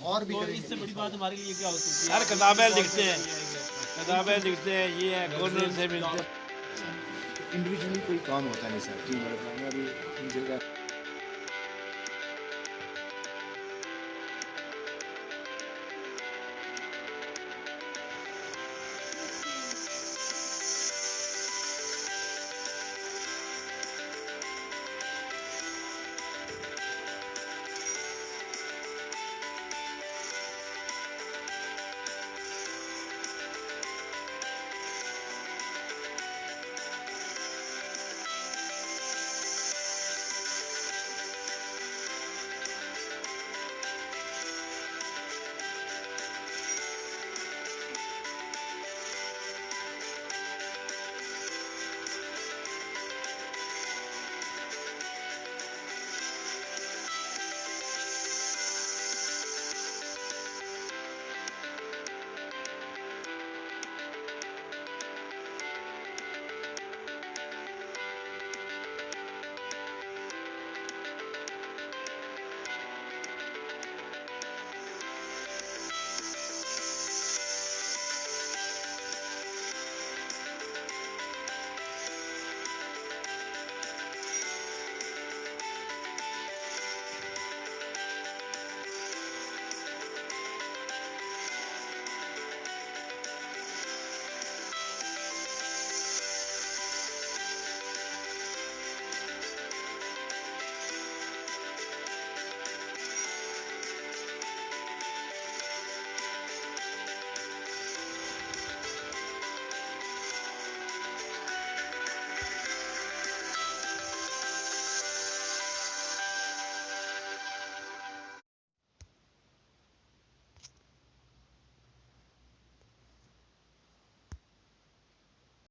और भी इससे बड़ी बात हमारे लिए क्या हो सकती है? यार किताबें लिखते हैं, किताबें लिखते हैं, ये है गवर्नर से मिलते हैं। इंडिविजुअली कोई काम होता नहीं सर, टीम वर्क में अभी जगह